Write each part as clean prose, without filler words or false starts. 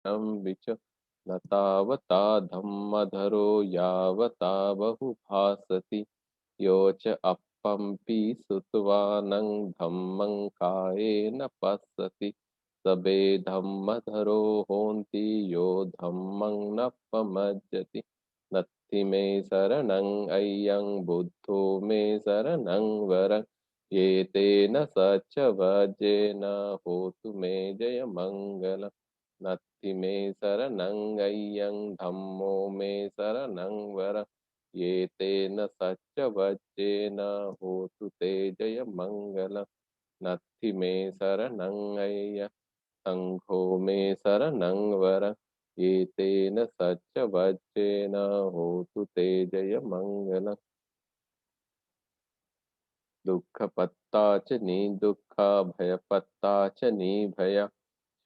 विच न तावता धम्मधरो यावता बहुभासति यो च अपम्पि सुतवानं धम्मं कायेन पश्यति सबे धम्मधरो होन्ति यो धम्मं न पमज्जति नत्थि मे शरणं अय्यं बुद्धो मे शरणं वरं ये तेन सच्च वज्रेन होतु मे जय मंगल नत्थि मे शरणं अय्यं धम्मो मे शरणं वरं ये तेन सच्च वज्रेन होतु ते जय मंगल नत्थि मे शरणं अय्यं संघो मे शरणं वरं ये तेन सच्च वज्रेन होतु ते जय मंगल दुःखपत्ता च दुःखा भयपत्ता च भय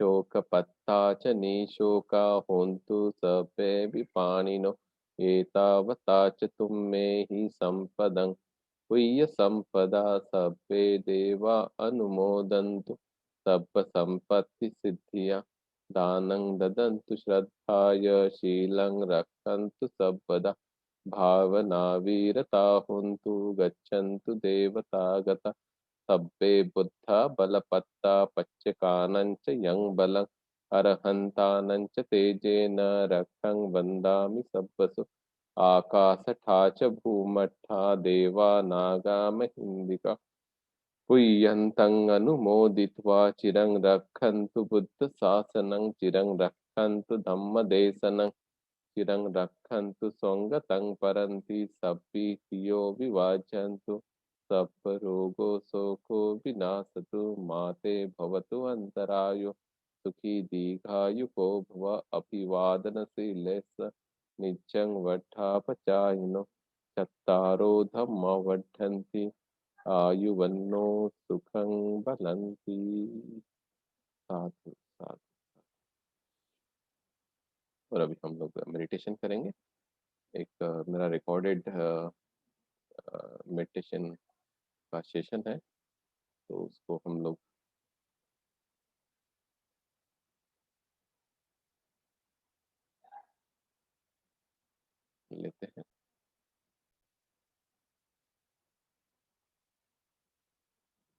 शोकपत्ता च शोका होन्तु सभे विपाणिनो एतावता च तुम्मे हि सम्पदं पुय्य संपदा सभ्ये देवा अनुमोदन्तु सब्ब संपत्ति सिद्धिया दानं ददन्तु श्रद्धाय शीलं रक्षन्तु सर्वदा भावना वीरता हुन्तु गच्छन्तु देवता गता सब्बे बुद्धा बलपत्ता पच्चकानञ्च यं बलं अरहन्तानं च तेजेन रक्षं वन्दामि सब्बसु आकाशठा च भूमठा देवा नागा महिन्दिका पुय्यन्तं अनुमोदित्वा चिरं रक्षन्तु बुद्धशासनं चिरं रक्षन्तु धम्मदेशनं चिरं रक्षन्तु स्वङ्गतं परन्ति सप्पीतियो विवाचन्तु सप्परोगो शोको विनाशतु माते भवतु अन्तरायो सुखी दीर्घायुको भव अभिवादनशीलेस्स नित्यं वट्ठापचायिनो चत्तारो धम्मा वर्धन्ति आयुवन्नो सुखं बलन्ति साधु साधु। और अभी हम लोग मेडिटेशन करेंगे। एक मेरा रिकॉर्डेड मेडिटेशन का सेशन है, तो उसको हम लोग लेते हैं।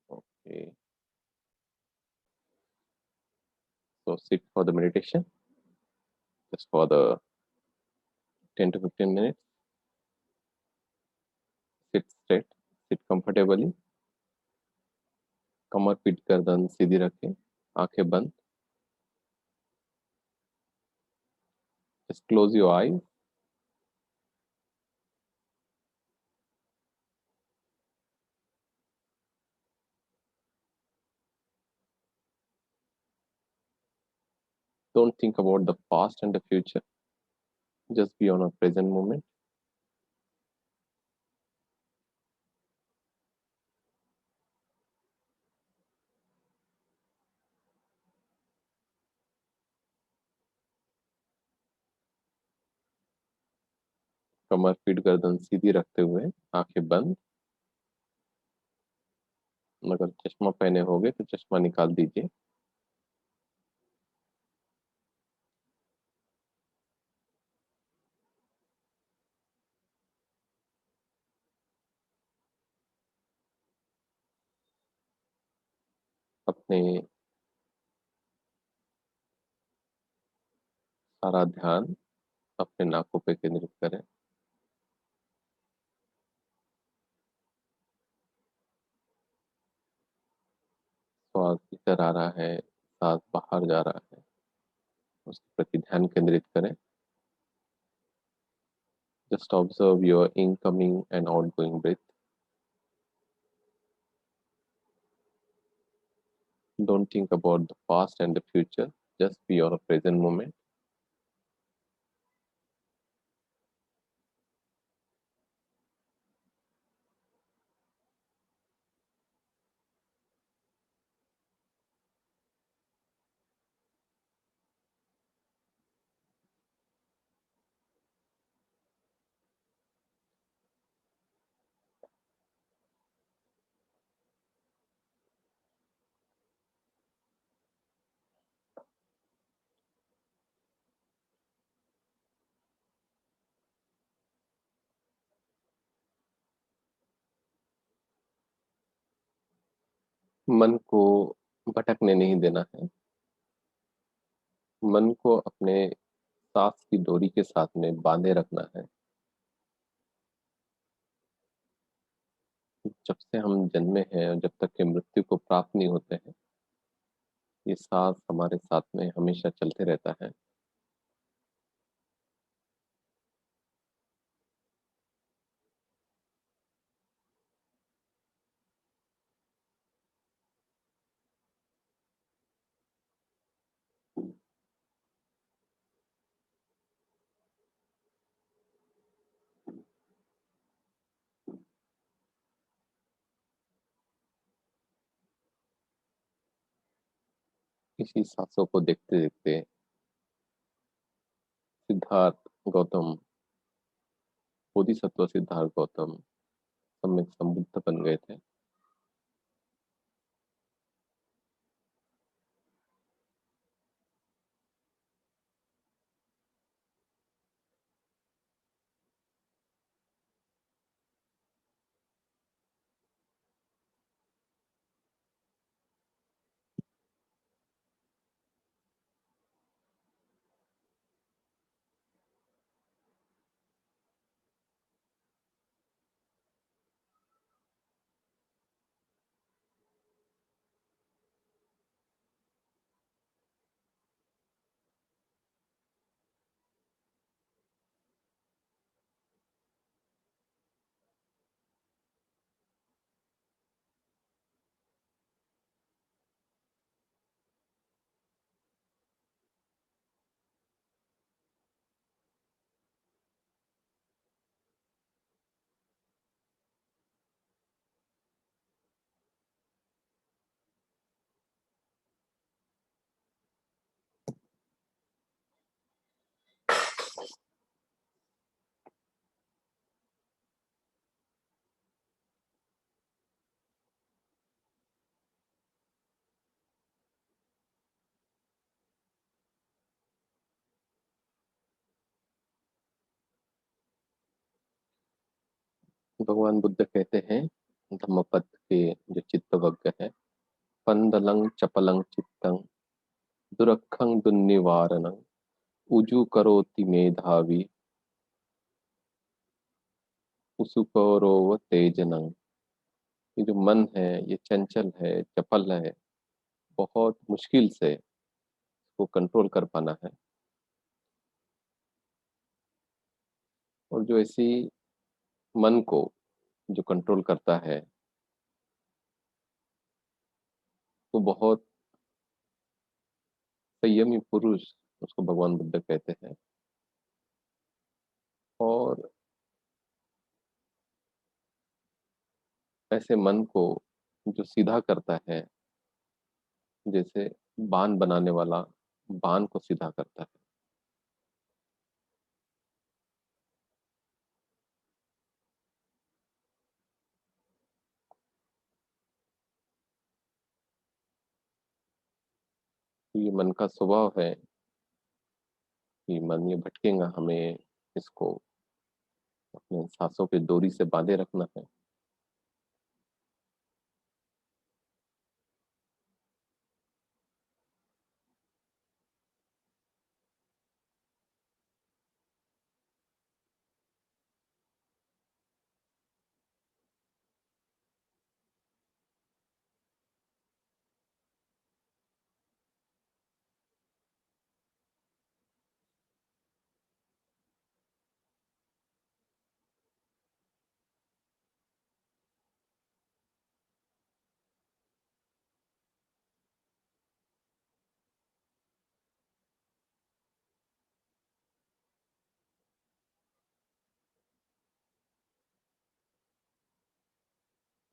Okay, so sit for the meditation just for the 10 to 15 minutes. Sit straight, sit comfortably, कमर पीट गर्दन सीधी रखें, आंखें बंद। Just close your eyes. Don't think about the past and the future. Just be on a present moment. कमर पीट गर्दन सीधी रखते हुए आंखें बंद। अगर चश्मा पहने होगे तो चश्मा निकाल दीजिए। अपने सारा ध्यान अपने नाकों पे केंद्रित करें। श्वास भीतर आ रहा है, सांस बाहर जा रहा है, उसके प्रति ध्यान केंद्रित करें। Just observe your incoming and outgoing breath. Don't think about the past and the future, just be on a present moment. मन को भटकने नहीं देना है। मन को अपने सांस की डोरी के साथ में बांधे रखना है। जब से हम जन्मे हैं और जब तक कि मृत्यु को प्राप्त नहीं होते हैं, ये सांस हमारे साथ में हमेशा चलते रहता है। इसी सांसों को देखते देखते सिद्धार्थ गौतम, बोधिसत्व सिद्धार्थ गौतम सम्यक संबुद्ध बन गए थे। भगवान बुद्ध कहते हैं धम्मपद के जो चित्तवज्ञ है, पंदलं चपलं चित्तं दुरखं दुर्निवारणं उजु करोति मेधावी उसुकरोव तेजनं। ये जो मन है ये चंचल है, चपल है, बहुत मुश्किल से इसको कंट्रोल कर पाना है। और जो ऐसी मन को जो कंट्रोल करता है वो बहुत संयमी पुरुष उसको भगवान बुद्ध कहते हैं। और ऐसे मन को जो सीधा करता है, जैसे बाण बनाने वाला बाण को सीधा करता है। तो ये मन का स्वभाव है कि मन ये भटकेगा, हमें इसको अपने सांसों पे डोरी से बांधे रखना है।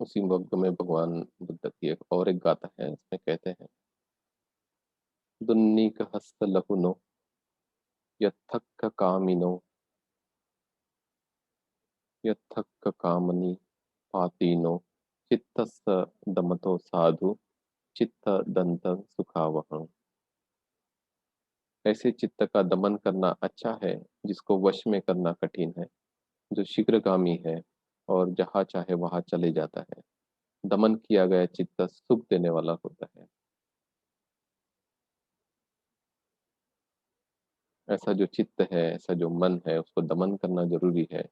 उसी वक्त में भगवान बुद्ध की एक और एक गाथा है, इसमें कहते हैं दुन्नीक हस्त लहुनो यथक्क कामिनो यथक्क कामनी पातीनो चित्तस्य दमतो साधु चित्त दंत सुखावहं। ऐसे चित्त का दमन करना अच्छा है जिसको वश में करना कठिन है, जो शीघ्रगामी है और जहाँ चाहे वहां चले जाता है, दमन किया गया चित्त सुख देने वाला होता है। ऐसा जो चित्त है, ऐसा जो मन है, उसको दमन करना जरूरी है।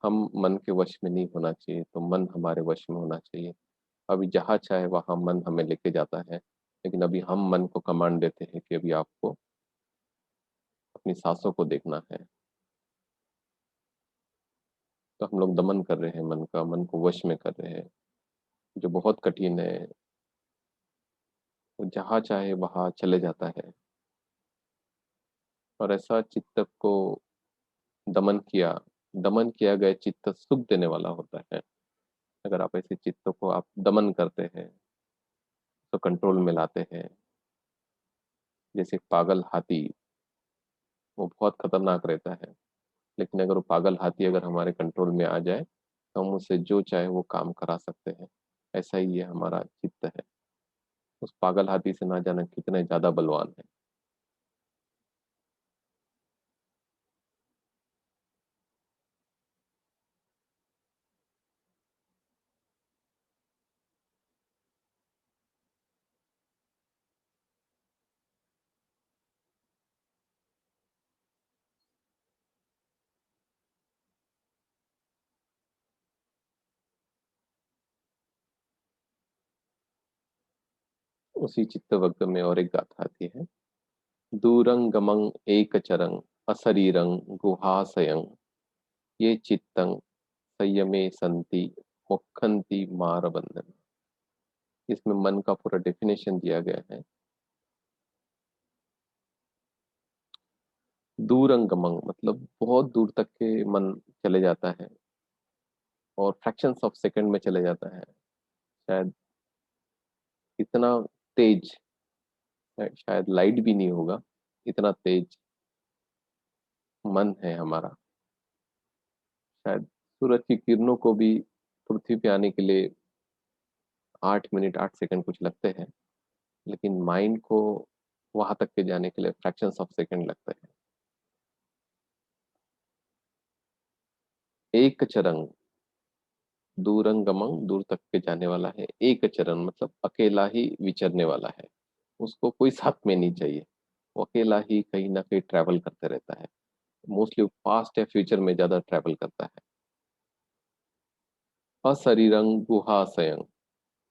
हम मन के वश में नहीं होना चाहिए, तो मन हमारे वश में होना चाहिए। अभी जहाँ चाहे वहां मन हमें लेके जाता है, लेकिन अभी हम मन को कमांड देते हैं कि अभी आपको अपनी सांसों को देखना है। तो हम लोग दमन कर रहे हैं मन का, मन को वश में कर रहे हैं, जो बहुत कठिन है। वो जहाँ चाहे वहां चले जाता है। और ऐसा चित्त को दमन किया गया चित्त सुख देने वाला होता है। अगर आप ऐसे चित्त को आप दमन करते हैं, तो कंट्रोल में लाते हैं, जैसे पागल हाथी, वो बहुत खतरनाक रहता है, लेकिन अगर वो पागल हाथी अगर हमारे कंट्रोल में आ जाए, तो हम उससे जो चाहे वो काम करा सकते हैं। ऐसा ही ये हमारा चित्त है। उस पागल हाथी से ना जाना कितने ज्यादा बलवान है। उसी चित्त वक्र में और एक गाथा आती है। दूरंगमं एक चरंग अशरीरं गुहाशयं ये चित्तं संयमे संति मुखंति मार बंधन। इसमें मन का पूरा डेफिनेशन दिया गया है। दूरंगमं मतलब बहुत दूर तक के मन चले जाता है, और फ्रैक्शंस ऑफ सेकंड में चले जाता है। शायद इतना तेज, शायद लाइट भी नहीं होगा, इतना तेज मन है हमारा। शायद सूरज की किरणों को भी पृथ्वी पे आने के लिए 8 मिनट 8 सेकंड कुछ लगते हैं, लेकिन माइंड को वहां तक के जाने के लिए फ्रैक्शंस ऑफ सेकंड लगते हैं। एक चरण, दूरंगमं दूर तक के जाने वाला है, एक चरण मतलब अकेला ही विचरने वाला है। उसको कोई साथ में नहीं चाहिए, वो अकेला ही कहीं ना कहीं ट्रैवल करते रहता है। मोस्टली पास्ट या फ्यूचर में ज्यादा ट्रैवल करता है। अशरीरं गुहाशयं,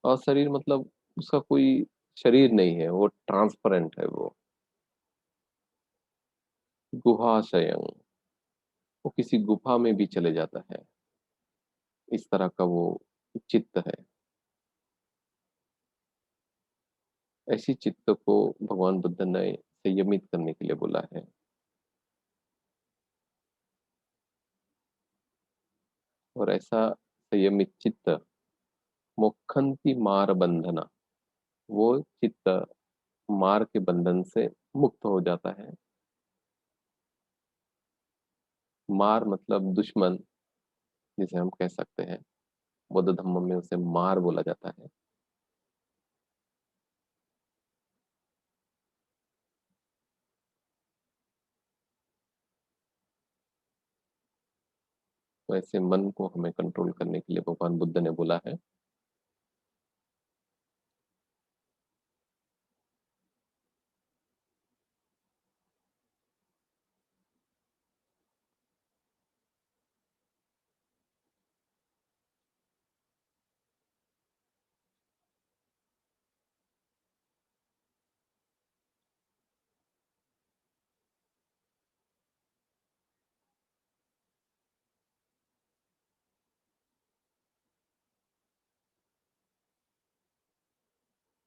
अशरीर मतलब उसका कोई शरीर नहीं है, वो ट्रांसपेरेंट है वो। गुहाशयं, वो किसी गुफा में भी चले जाता है। इस तरह का वो चित्त है। ऐसी चित्त को भगवान बुद्ध ने संयमित करने के लिए बोला है। और ऐसा संयमित चित्त मोक्षंति मार बंधना, वो चित्त मार के बंधन से मुक्त हो जाता है। मार मतलब दुश्मन, जिसे हम कह सकते हैं। बौद्ध धर्म में उसे मार बोला जाता है। तो ऐसे मन को हमें कंट्रोल करने के लिए भगवान बुद्ध ने बोला है।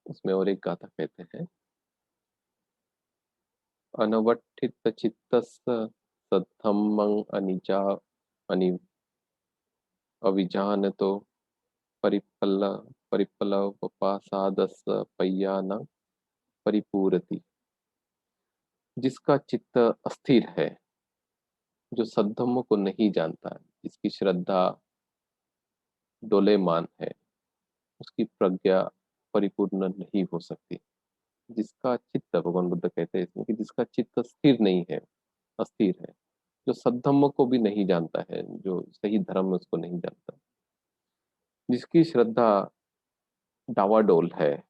उसमें और एक गाथा कहते हैं। अनवठित चित्तस्य सद्धम्मं अनिजा अनि अविजानतो परिपल्ल परिपलवपासादस्य पय्या न परिपूरति। जिसका चित्त अस्थिर है, जो सद्धम्म को नहीं जानता है, जिसकी श्रद्धा डोलेमान है, उसकी प्रज्ञा परिपूर्ण नहीं हो सकती। जिसका चित्त, भगवान बुद्ध कहते हैं इसमें कि जिसका चित्त स्थिर नहीं है, अस्थिर है, जो सद्धम्म को भी नहीं जानता है, जो सही धर्म में उसको नहीं जानता, जिसकी श्रद्धा डावाडोल है,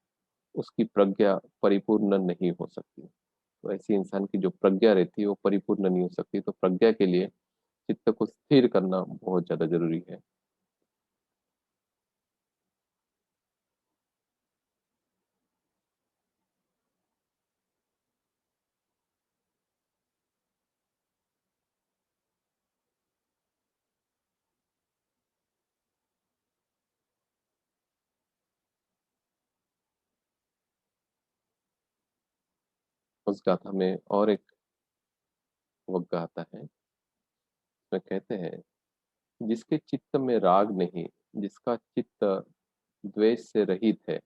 उसकी प्रज्ञा परिपूर्ण नहीं हो सकती। तो ऐसी इंसान की जो प्रज्ञा रहती है वो परिपूर्ण नहीं हो सकती। तो प्रज्ञा के लिए चित्त को स्थिर करना बहुत ज्यादा जरूरी है। उस गाथा में और एक वक्का आता है, उसमें कहते हैं, जिसके चित्त में राग नहीं, जिसका चित्त द्वेष से रहित है,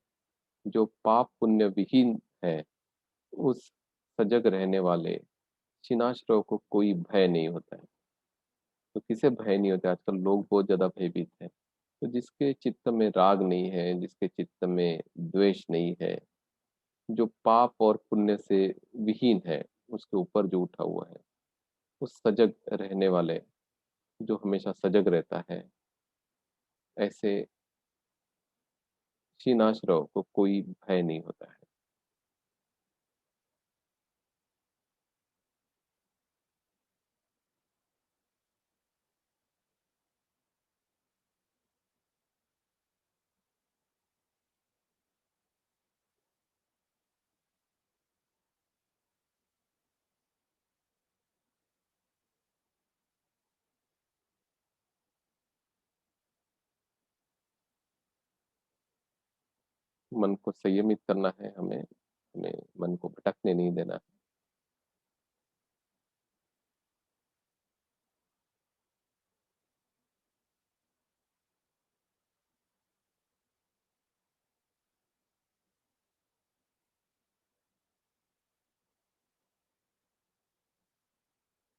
जो पाप पुण्य विहीन है, उस सजग रहने वाले शिनाश्रव को कोई भय नहीं होता है। तो किसे भय नहीं होता है? आजकल लोग बहुत ज्यादा भयभीत हैं। तो जिसके चित्त में राग नहीं है, जिसके चित्त में द्वेष नहीं है, जो पाप और पुण्य से विहीन है, उसके ऊपर जो उठा हुआ है, उस सजग रहने वाले, जो हमेशा सजग रहता है, ऐसे शीनाश्रव को कोई भय नहीं होता है। मन को संयमित करना है हमें, हमें मन को भटकने नहीं देना है।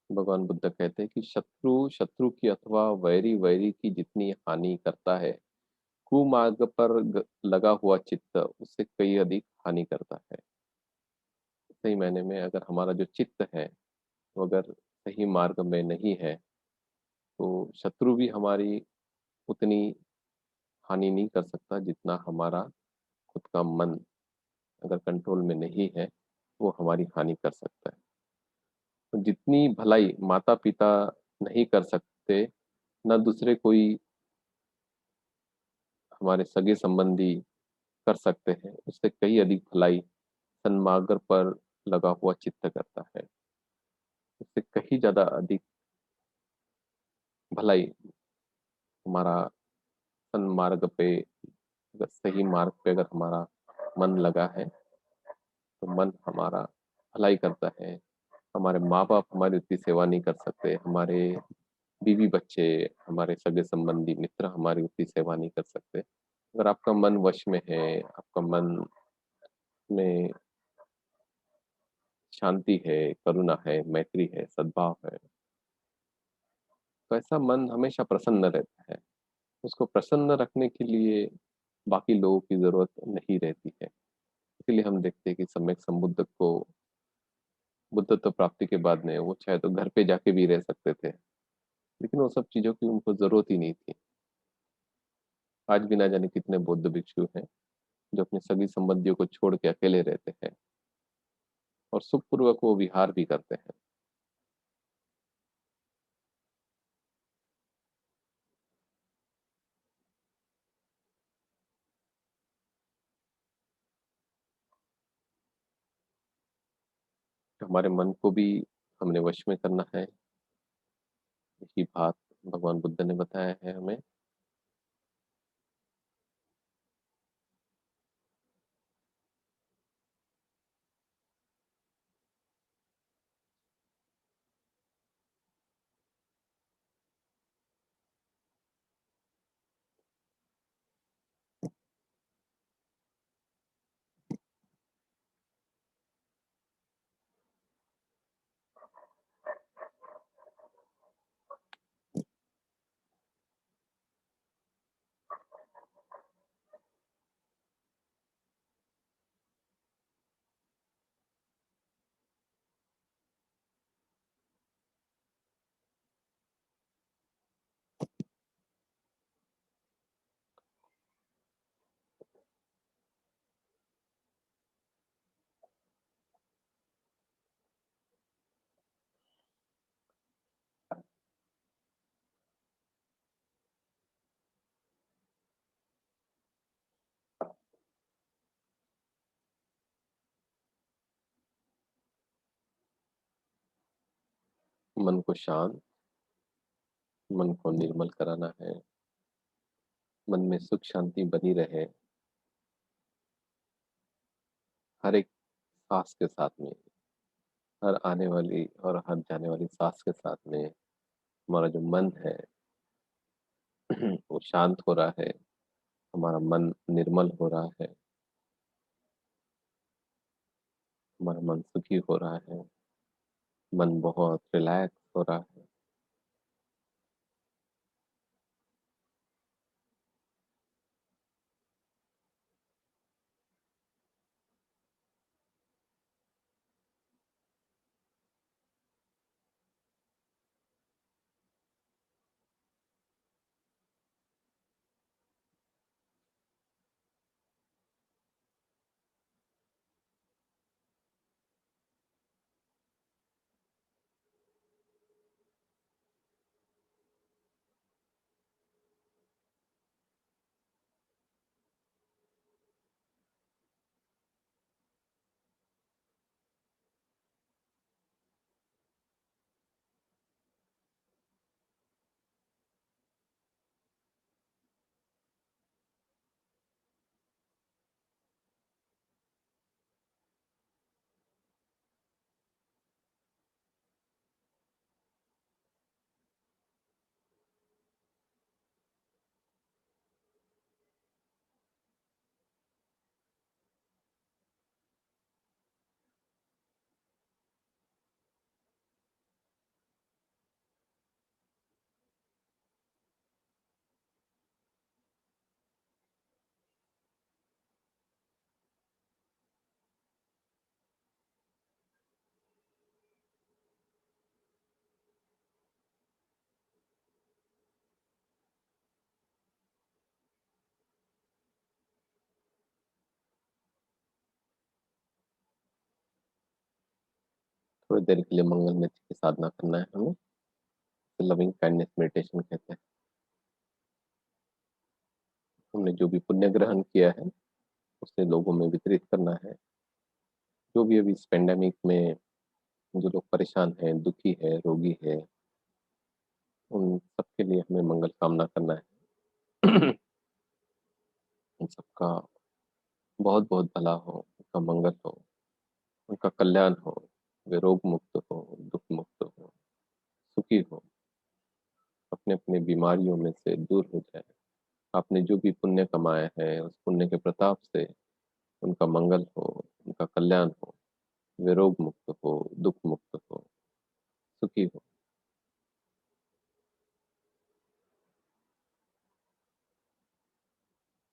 भगवान बुद्ध कहते हैं कि शत्रु शत्रु की अथवा वैरी वैरी की जितनी हानि करता है, कुमार्ग पर लगा हुआ चित्त उससे कई अधिक हानि करता है। सही मायने में अगर हमारा जो चित्त है वो अगर सही मार्ग में नहीं है, तो शत्रु भी हमारी उतनी हानि नहीं कर सकता जितना हमारा खुद का मन अगर कंट्रोल में नहीं है, वो हमारी हानि कर सकता है। तो जितनी भलाई माता पिता नहीं कर सकते, ना दूसरे कोई हमारे सगे संबंधी कर सकते हैं, उससे कई अधिक भलाई सन्मार्ग पर लगा हुआ चित्त करता है। उससे कहीं ज्यादा अधिक भलाई हमारा सन्मार्ग पे, अगर सही मार्ग पे अगर हमारा मन लगा है, तो मन हमारा भलाई करता है। हमारे माँ बाप हमारी उतनी सेवा नहीं कर सकते, हमारे बीवी बच्चे, हमारे सगे संबंधी मित्र हमारी उतनी सेवा नहीं कर सकते। अगर आपका मन वश में है, आपका मन में शांति है, करुणा है, मैत्री है, सद्भाव है, तो ऐसा मन हमेशा प्रसन्न रहता है। उसको प्रसन्न रखने के लिए बाकी लोगों की जरूरत नहीं रहती है। इसीलिए हम देखते हैं कि सम्यक संबुद्ध को बुद्धत्व प्राप्ति के बाद में वो चाहे तो घर पे जाके भी रह सकते थे, लेकिन वो सब चीजों की उनको जरूरत ही नहीं थी। आज भी ना जाने कितने बौद्ध भिक्षु हैं जो अपने सगी संबंधियों को छोड़ के अकेले रहते हैं और सुखपूर्वक वो विहार भी करते हैं। तो हमारे मन को भी हमने वश में करना है। यही बात भगवान बुद्ध ने बताया है हमें। मन को शांत, मन को निर्मल कराना है। मन में सुख शांति बनी रहे हर एक सांस के साथ में। हर आने वाली और हर जाने वाली सांस के साथ में हमारा जो मन है वो शांत हो रहा है, हमारा मन निर्मल हो रहा है, हमारा मन सुखी हो रहा है, मन बहुत रिलैक्स हो रहा है। थोड़ी देर के लिए मंगल में की साधना करना है हमें। लविंग काइंडनेस मेडिटेशन कहते हैं। हमने जो भी पुण्य ग्रहण किया है उसे लोगों में वितरित करना है। जो भी अभी इस पेंडेमिक में जो लोग परेशान हैं, दुखी है, रोगी है, उन सबके लिए हमें मंगल कामना करना है। उन सबका बहुत बहुत भला हो, उनका मंगल हो, उनका कल्याण हो, वे रोग मुक्त हो, दुख मुक्त हो, सुखी हो, अपने अपने बीमारियों में से दूर हो जाए। आपने जो भी पुण्य कमाया है उस पुण्य के प्रताप से उनका मंगल हो, उनका कल्याण हो, वे रोग मुक्त हो, दुख मुक्त हो, सुखी हो।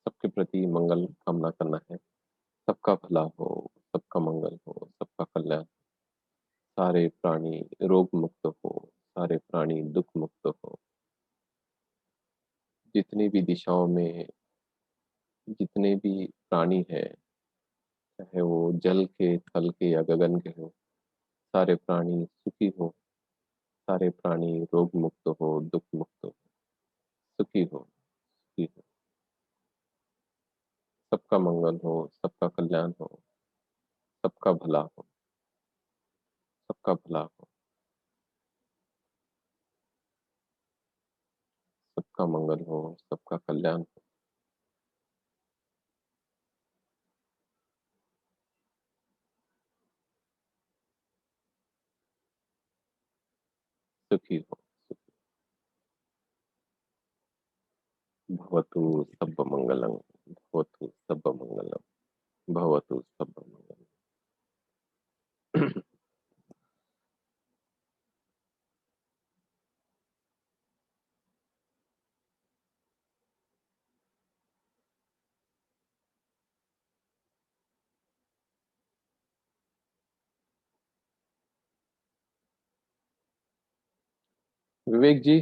सबके प्रति मंगल कामना करना है। सबका भला हो, सबका मंगल हो, सबका कल्याण। सारे प्राणी रोग मुक्त हो, सारे प्राणी दुख मुक्त हो। जितनी भी दिशाओं में जितने भी प्राणी हैं, चाहे वो जल के, थल के या गगन के हो, सारे प्राणी सुखी हो, सारे प्राणी रोग मुक्त हो, दुख मुक्त हो, सुखी हो, सुखी हो। सबका मंगल हो, सबका कल्याण हो, सबका भला हो, सबका भला हो, सबका मंगल हो, सबका कल्याण हो, सुखी हो। भवतु सब मंगलम, भवतु सब मंगलम, भवतु सब मंगलम। विवेक जी,